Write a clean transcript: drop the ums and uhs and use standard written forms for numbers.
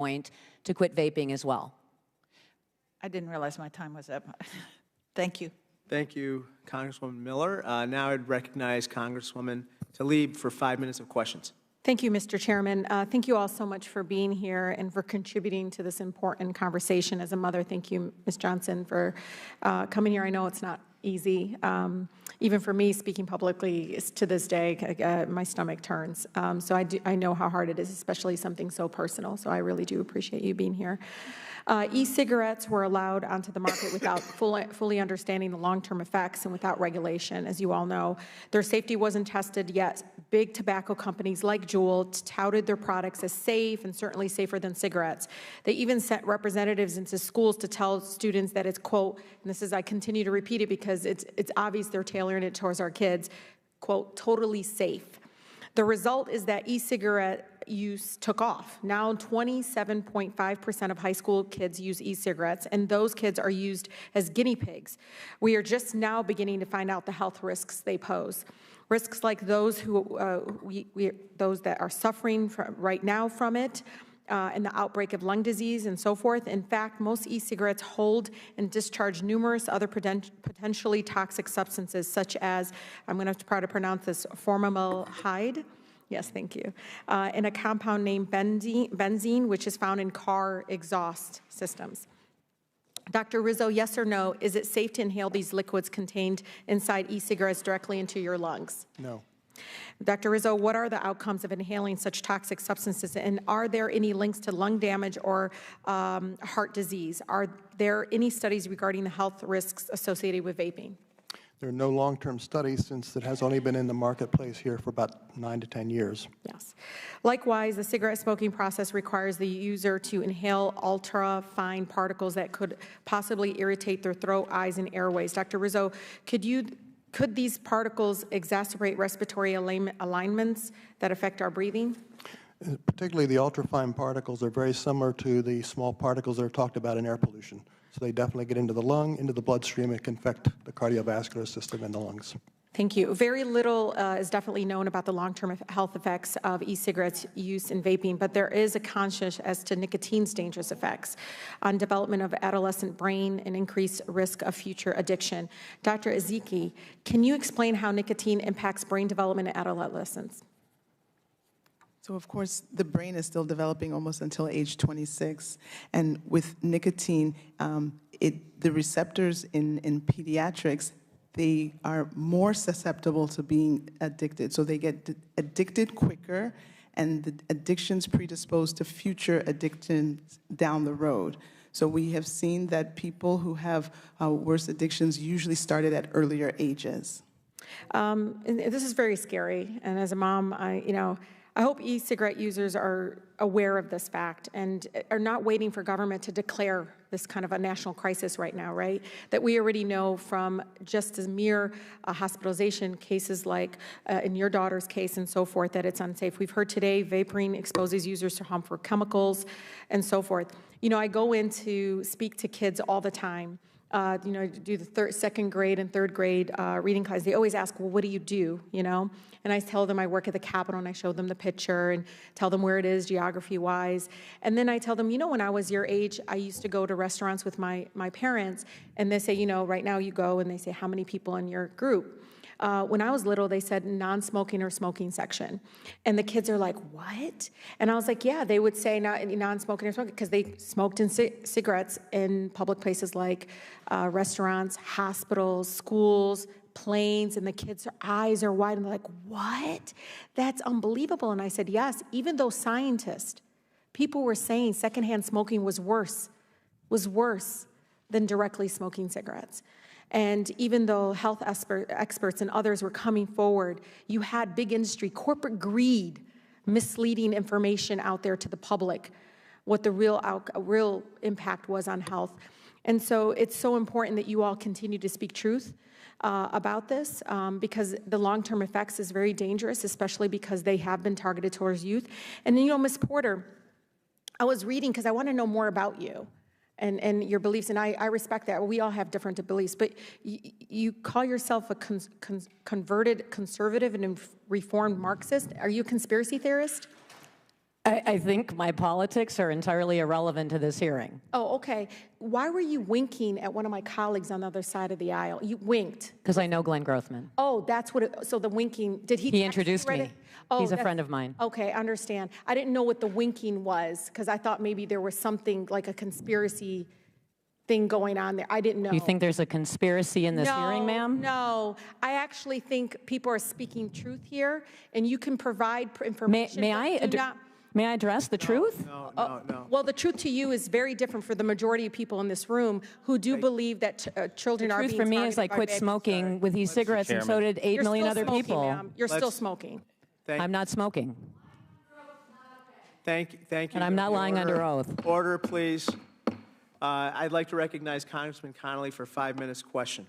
point to quit vaping as well. I didn't realize my time was up. Thank you. Thank you, Congresswoman Miller. Now I'd recognize Congresswoman Tlaib for 5 minutes of questions. Thank you, Mr. Chairman. Thank you all so much for being here and for contributing to this important conversation. As a mother, thank you, Ms. Johnson, for coming here. I know it's not easy. Even for me, speaking publicly to this day, my stomach turns. So I know how hard it is, especially something so personal. So I really do appreciate you being here. E-cigarettes were allowed onto the market without fully understanding the long-term effects and without regulation, as you all know. Their safety wasn't tested yet. Big tobacco companies like Juul touted their products as safe and certainly safer than cigarettes. They even sent representatives into schools to tell students that it's, quote, and this is, I continue to repeat it because it's obvious they're tailoring it towards our kids, quote, totally safe. The result is that e-cigarette use took off. Now 27.5% of high school kids use e-cigarettes, and those kids are used as guinea pigs. We are just now beginning to find out the health risks they pose. Risks like those those that are suffering right now from it, and the outbreak of lung disease and so forth. In fact, most e-cigarettes hold and discharge numerous other potentially toxic substances, such as, I'm going to try to pronounce this, formaldehyde. Yes, thank you. And a compound named benzene, which is found in car exhaust systems. Dr. Rizzo, yes or no, is it safe to inhale these liquids contained inside e-cigarettes directly into your lungs? No. Dr. Rizzo, what are the outcomes of inhaling such toxic substances, and are there any links to lung damage or heart disease? Are there any studies regarding the health risks associated with vaping? There are no long-term studies since it has only been in the marketplace here for about 9 to 10 years. Yes. Likewise, the cigarette smoking process requires the user to inhale ultra-fine particles that could possibly irritate their throat, eyes, and airways. Dr. Rizzo, could these particles exacerbate respiratory alignments that affect our breathing? Particularly the ultrafine particles are very similar to the small particles that are talked about in air pollution. So they definitely get into the lung, into the bloodstream, and can affect the cardiovascular system and the lungs. Thank you. Very little is definitely known about the long-term health effects of e-cigarettes use in vaping, but there is a conscience as to nicotine's dangerous effects on development of adolescent brain and increased risk of future addiction. Dr. Ezeki, can you explain how nicotine impacts brain development in adolescents? So, of course, the brain is still developing almost until age 26. And with nicotine, the receptors in pediatrics, they are more susceptible to being addicted. So they get addicted quicker, and the addictions predisposed to future addictions down the road. So we have seen that people who have worse addictions usually started at earlier ages. And this is very scary. And as a mom, I hope e-cigarette users are aware of this fact and are not waiting for government to declare this kind of a national crisis right now, right? That we already know from just as mere hospitalization cases like in your daughter's case and so forth, that it's unsafe. We've heard today vaping exposes users to harmful chemicals and so forth. I go in to speak to kids all the time. Do the second grade and third grade reading class. They always ask, well, what do? And I tell them I work at the Capitol, and I show them the picture and tell them where it is geography-wise. And then I tell them, when I was your age, I used to go to restaurants with my parents, and they say, right now you go, and they say, how many people in your group? When I was little, they said non-smoking or smoking section. And the kids are like, what? And I was like, yeah, they would say non-smoking or smoking because they smoked in cigarettes in public places like restaurants, hospitals, schools, planes, and the kids' eyes are wide, and they're like, what? That's unbelievable. And I said, yes, even though scientists, people were saying secondhand smoking was worse than directly smoking cigarettes. And even though health experts and others were coming forward, you had big industry, corporate greed, misleading information out there to the public, what the real impact was on health. And so it's so important that you all continue to speak truth about this because the long-term effects is very dangerous, especially because they have been targeted towards youth. And then, Ms. Porter, I was reading because I want to know more about you and your beliefs, and I respect that. We all have different beliefs, but you call yourself a converted conservative and reformed Marxist. Are you a conspiracy theorist? I think my politics are entirely irrelevant to this hearing, Oh, okay. Why were you winking at one of my colleagues on the other side of the aisle? You winked. because I know Glenn Grothman. Oh, that's what it, so the winking, did he? He text you introduced right me. at- Oh, He's a that's- friend of mine. Okay, understand. I didn't know what the winking was, because I thought maybe there was something like a conspiracy thing going on there. I didn't know. You think there's a conspiracy in this hearing, ma'am? No, I actually think people are speaking truth here, and you can provide information. May but I do not- may I address the truth? No. Well, the truth to you is very different for the majority of people in this room who do believe that children The are being truth for me is I targeted by quit vaping. smoking with e-cigarettes, and so did 8 You're million still other smoking, people. ma'am. You're still Let's- smoking. I'm not smoking, Thank you. and I'm not lying under oath. Order, please. I'd like to recognize Congressman Connolly for a 5 minutes question.